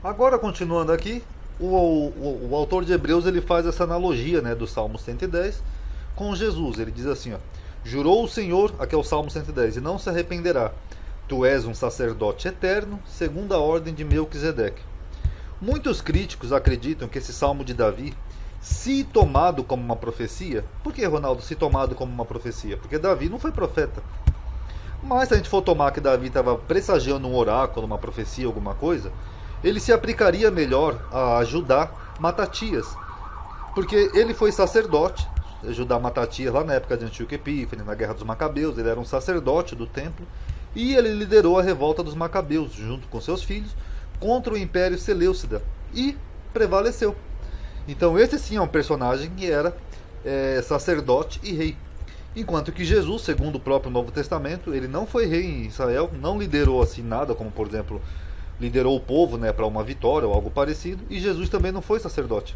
Agora, continuando aqui, o autor de Hebreus ele faz essa analogia, né, do Salmo 110 com Jesus. Ele diz assim, ó: jurou o Senhor, aqui é o Salmo 110, e não se arrependerá. Tu és um sacerdote eterno, segundo a ordem de Melquisedeque. Muitos críticos acreditam que esse Salmo de Davi, se tomado como uma profecia... Por que, Ronaldo, se tomado como uma profecia? Porque Davi não foi profeta. Mas se a gente for tomar que Davi estava pressagiando um oráculo, uma profecia, alguma coisa, ele se aplicaria melhor a ajudar Matatias. Porque ele foi sacerdote, ajudar Matatias lá na época de Antíoco Epífanes, na Guerra dos Macabeus. Ele era um sacerdote do templo e ele liderou a revolta dos Macabeus, junto com seus filhos, contra o Império Seleucida. E prevaleceu. Então esse sim é um personagem que era sacerdote e rei. Enquanto que Jesus, segundo o próprio Novo Testamento, ele não foi rei em Israel, não liderou assim nada, como por exemplo, liderou o povo, né, para uma vitória ou algo parecido, e Jesus também não foi sacerdote.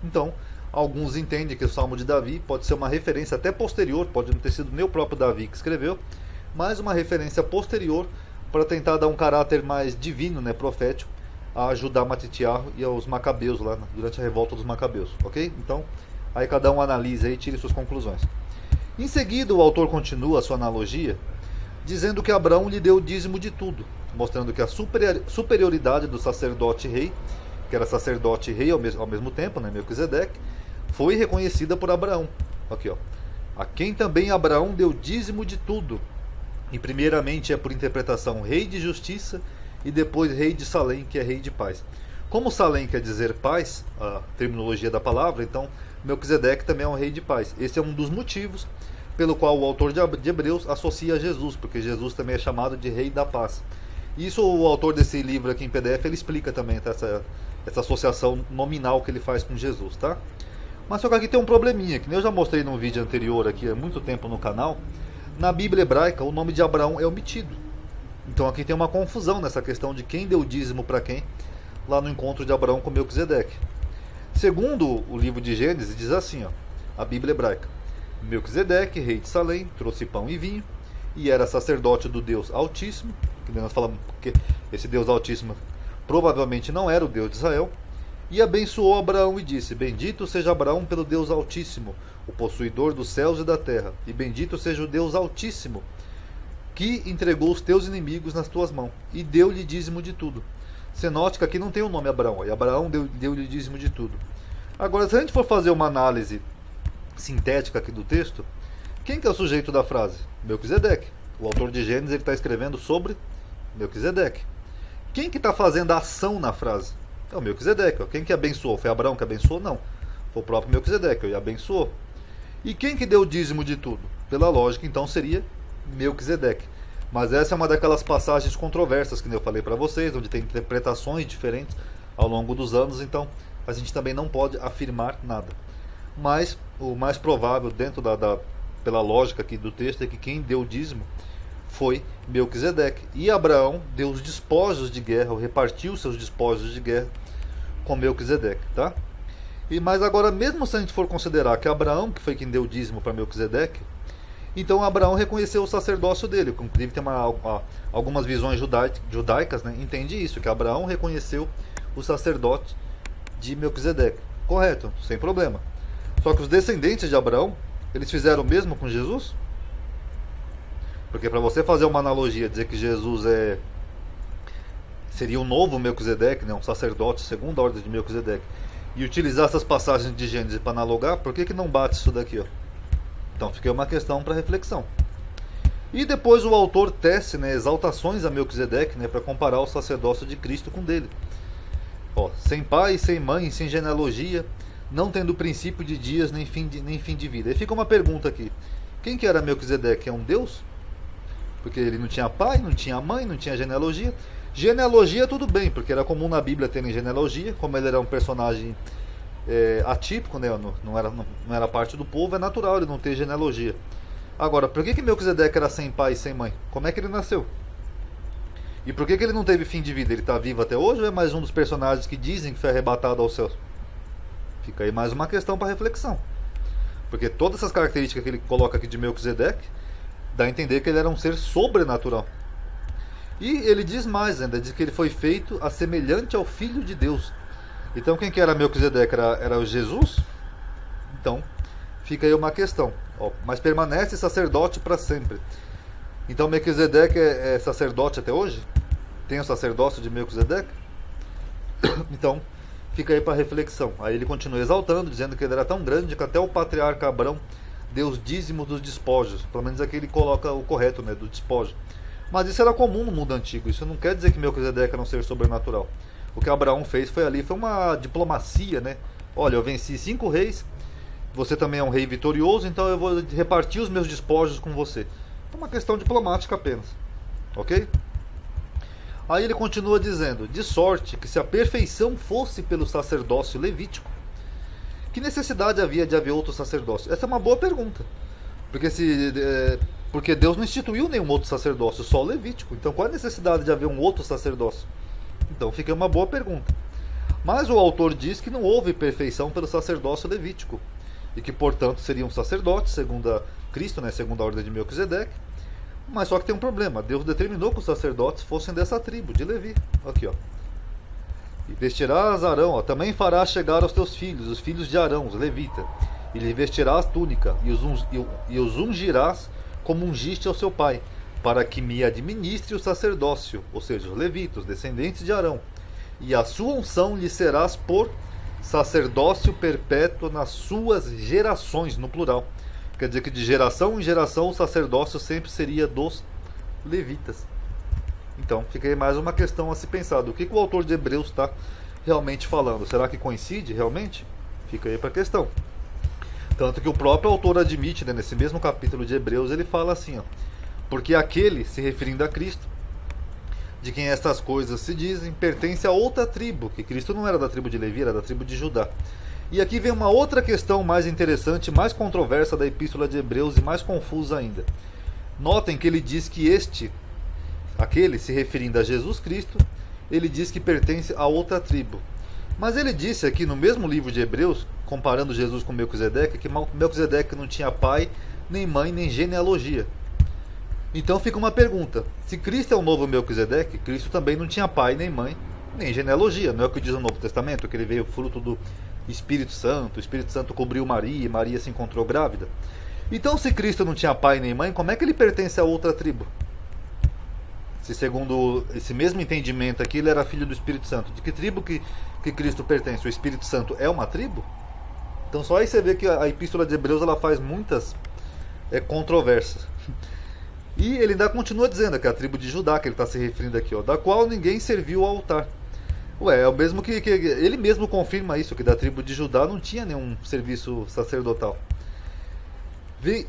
Então, alguns entendem que o Salmo de Davi pode ser uma referência até posterior, pode não ter sido nem o próprio Davi que escreveu, mas uma referência posterior para tentar dar um caráter mais divino, né, profético, a ajudar Matitiarro e aos Macabeus lá durante a revolta dos Macabeus, ok? Então, aí cada um analisa e tire suas conclusões. Em seguida, o autor continua a sua analogia, dizendo que Abraão lhe deu o dízimo de tudo, mostrando que a superioridade do sacerdote rei, que era sacerdote rei ao mesmo tempo, né, Melquisedeque, foi reconhecida por Abraão. Aqui, ó. A quem também Abraão deu dízimo de tudo. E primeiramente é por interpretação rei de justiça e depois rei de Salém, que é rei de paz. Como Salém quer dizer paz, a terminologia da palavra, então Melquisedeque também é um rei de paz. Esse é um dos motivos pelo qual o autor de Hebreus associa a Jesus, porque Jesus também é chamado de rei da paz. Isso o autor desse livro aqui em PDF, ele explica também, tá? essa associação nominal que ele faz com Jesus, tá? Mas só que aqui tem um probleminha, que nem eu já mostrei num vídeo anterior aqui há muito tempo no canal. Na Bíblia hebraica, o nome de Abraão é omitido. Então aqui tem uma confusão nessa questão de quem deu dízimo para quem, lá no encontro de Abraão com Melquisedeque. Segundo o livro de Gênesis, diz assim, ó, a Bíblia hebraica: Melquisedeque, rei de Salém, trouxe pão e vinho, e era sacerdote do Deus Altíssimo, que nós falamos que esse Deus Altíssimo provavelmente não era o Deus de Israel, e abençoou Abraão e disse: bendito seja Abraão pelo Deus Altíssimo, o possuidor dos céus e da terra, e bendito seja o Deus Altíssimo, que entregou os teus inimigos nas tuas mãos, e deu-lhe dízimo de tudo. Você note que aqui não tem o nome Abraão, e Abraão deu-lhe dízimo de tudo. Agora, se a gente for fazer uma análise sintética aqui do texto, quem que é o sujeito da frase? Melquisedeque. O autor de Gênesis está escrevendo sobre Melquisedeque. Quem que está fazendo a ação na frase? É o Melquisedeque. Quem que abençoou? Foi Abraão que abençoou? Não. Foi o próprio Melquisedeque, ele abençoou. E quem que deu o dízimo de tudo? Pela lógica, então, seria Melquisedeque. Mas essa é uma daquelas passagens controversas que eu falei para vocês, onde tem interpretações diferentes ao longo dos anos, então a gente também não pode afirmar nada. Mas o mais provável, dentro pela lógica aqui do texto, é que quem deu o dízimo foi Melquisedeque. E Abraão deu os despojos de guerra, ou repartiu seus despojos de guerra com Melquisedeque, tá? Mas agora, mesmo se a gente for considerar que Abraão que foi quem deu o dízimo para Melquisedeque, então Abraão reconheceu o sacerdócio dele. Inclusive tem algumas visões judaicas, né? Entende isso, que Abraão reconheceu o sacerdote de Melquisedeque. Correto, sem problema. Só que os descendentes de Abraão, eles fizeram o mesmo com Jesus? Porque para você fazer uma analogia, dizer que Jesus seria um novo Melquisedeque, né? Um sacerdote segundo a ordem de Melquisedeque, e utilizar essas passagens de Gênesis para analogar, por que não bate isso daqui, ó? Então fica uma questão para reflexão. E depois o autor tece, né, exaltações a Melquisedeque, né, para comparar o sacerdócio de Cristo com dele. Ó, sem pai, sem mãe, sem genealogia, não tendo princípio de dias nem fim de vida. Aí fica uma pergunta aqui: quem que era Melquisedeque? É um deus? Porque ele não tinha pai, não tinha mãe, não tinha genealogia. Genealogia tudo bem, porque era comum na Bíblia terem genealogia. Como ele era um personagem atípico, né, não era parte do povo, é natural ele não ter genealogia. Agora, por que Melquisedeque era sem pai e sem mãe? Como é que ele nasceu? E por que ele não teve fim de vida? Ele está vivo até hoje ou é mais um dos personagens que dizem que foi arrebatado aos céus? Fica aí mais uma questão para reflexão. Porque todas essas características que ele coloca aqui de Melquisedeque dá a entender que ele era um ser sobrenatural. E ele diz mais ainda, diz que ele foi feito assemelhante ao Filho de Deus. Então quem que era Melquisedeque? Era o Jesus? Então fica aí uma questão. Ó, mas permanece sacerdote para sempre. Então Melquisedeque é sacerdote até hoje? Tem o sacerdócio de Melquisedeque? Então fica aí para reflexão. Aí ele continua exaltando, dizendo que ele era tão grande que até o patriarca Abrão deu os dízimos dos despojos. Pelo menos aqui ele coloca o correto, né, do despojo. Mas isso era comum no mundo antigo. Isso não quer dizer que Melquisedeque era um ser sobrenatural. O que Abraão fez foi uma diplomacia, né? Olha, eu venci 5 reis, você também é um rei vitorioso, então eu vou repartir os meus despojos com você. É uma questão diplomática apenas. Ok? Aí ele continua dizendo: de sorte que se a perfeição fosse pelo sacerdócio levítico, que necessidade havia de haver outro sacerdócio? Essa é uma boa pergunta. Porque Deus não instituiu nenhum outro sacerdócio, só o levítico. Então qual a necessidade de haver um outro sacerdócio? Então fica uma boa pergunta. Mas o autor diz que não houve perfeição pelo sacerdócio levítico. E que, portanto, seriam sacerdotes, segundo a Cristo, né, segundo a ordem de Melquisedeque. Mas só que tem um problema. Deus determinou que os sacerdotes fossem dessa tribo, de Levi. Aqui, ó. E vestirás Arão, ó, também farás chegar aos teus filhos, os filhos de Arão, os levitas. E lhe vestirás túnica, e os ungirás como ungiste ao seu pai, para que me administre o sacerdócio, ou seja, os levitas, descendentes de Arão. E a sua unção lhe serás por sacerdócio perpétuo nas suas gerações, no plural. Quer dizer que de geração em geração o sacerdócio sempre seria dos levitas. Então, fica aí mais uma questão a se pensar. Do que o autor de Hebreus está realmente falando? Será que coincide realmente? Fica aí para a questão. Tanto que o próprio autor admite, né, nesse mesmo capítulo de Hebreus, ele fala assim, ó, porque aquele, se referindo a Cristo, de quem estas coisas se dizem, pertence a outra tribo, que Cristo não era da tribo de Levi, era da tribo de Judá. E aqui vem uma outra questão mais interessante, mais controversa da Epístola de Hebreus e mais confusa ainda. Notem que ele diz que aquele, se referindo a Jesus Cristo, ele diz que pertence a outra tribo. Mas ele disse aqui no mesmo livro de Hebreus, comparando Jesus com Melquisedeque, que Melquisedeque não tinha pai, nem mãe, nem genealogia. Então fica uma pergunta: se Cristo é o novo Melquisedeque, Cristo também não tinha pai, nem mãe, nem genealogia. Não é o que diz no Novo Testamento, que ele veio fruto do Espírito Santo, o Espírito Santo cobriu Maria e Maria se encontrou grávida. Então, se Cristo não tinha pai nem mãe, como é que ele pertence a outra tribo? Se segundo esse mesmo entendimento aqui, ele era filho do Espírito Santo. De que tribo que Cristo pertence? O Espírito Santo é uma tribo? Então só aí você vê que a Epístola de Hebreus ela faz muitas controvérsias. E ele ainda continua dizendo que é a tribo de Judá, que ele está se referindo aqui, ó, da qual ninguém serviu ao altar. Ué, é o mesmo que ele mesmo confirma isso, que da tribo de Judá não tinha nenhum serviço sacerdotal.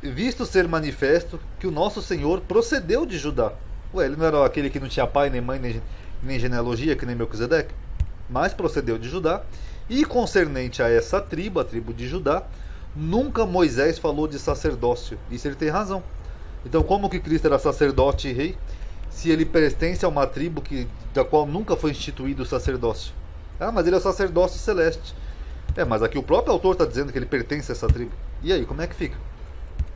Visto ser manifesto que o nosso Senhor procedeu de Judá. Ué, ele não era aquele que não tinha pai, nem mãe, nem genealogia, que nem Melquisedeque? Mas procedeu de Judá. E concernente a essa tribo, a tribo de Judá, nunca Moisés falou de sacerdócio. Isso ele tem razão. Então, como que Cristo era sacerdote e rei, se ele pertence a uma tribo da qual nunca foi instituído o sacerdócio? Ah, mas ele é o sacerdócio celeste. Mas aqui o próprio autor está dizendo que ele pertence a essa tribo. E aí, como é que fica?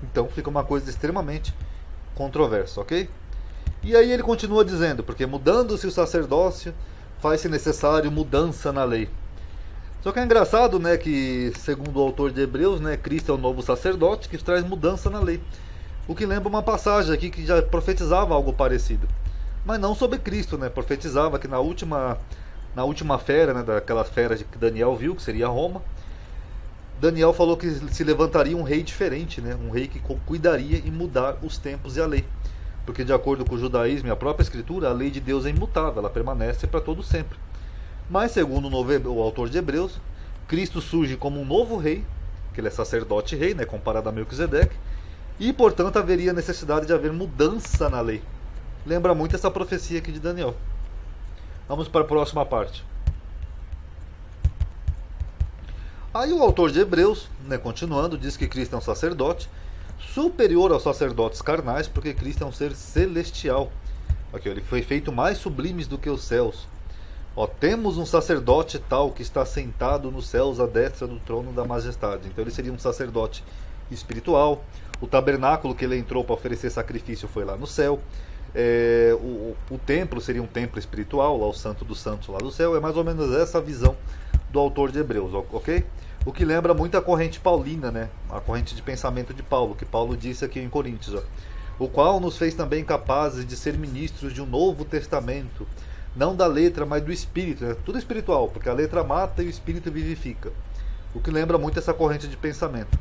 Então fica uma coisa extremamente controversa, ok? E aí ele continua dizendo, porque mudando-se o sacerdócio, faz-se necessário mudança na lei. Só que é engraçado, né, que segundo o autor de Hebreus, né, Cristo é o novo sacerdote que traz mudança na lei. O que lembra uma passagem aqui que já profetizava algo parecido. Mas não sobre Cristo, né? Profetizava que na última fera, né, daquela fera que Daniel viu, que seria Roma, Daniel falou que se levantaria um rei diferente, né? Um rei que cuidaria em mudar os tempos e a lei. Porque de acordo com o judaísmo e a própria escritura, a lei de Deus é imutável, ela permanece para todo sempre. Mas segundo o autor de Hebreus, Cristo surge como um novo rei, que ele é sacerdote e rei, né, comparado a Melquisedeque, e portanto haveria necessidade de haver mudança na lei. Lembra muito essa profecia aqui de Daniel. Vamos para a próxima parte. Aí o autor de Hebreus, né, continuando, diz que Cristo é um sacerdote superior aos sacerdotes carnais, porque Cristo é um ser celestial. Aqui, ele foi feito mais sublimes do que os céus. Temos um sacerdote tal que está sentado nos céus à destra do trono da majestade. Então ele seria um sacerdote espiritual. O tabernáculo que ele entrou para oferecer sacrifício foi lá no céu. O templo seria um templo espiritual, lá o Santo dos Santos lá do céu. É mais ou menos essa a visão do autor de Hebreus, ok? O que lembra muito a corrente paulina, né? A corrente de pensamento de Paulo, que Paulo disse aqui em Coríntios, ó. O qual nos fez também capazes de ser ministros de um novo testamento, não da letra, mas do espírito, né? Tudo espiritual, porque a letra mata e o espírito vivifica. O que lembra muito essa corrente de pensamento.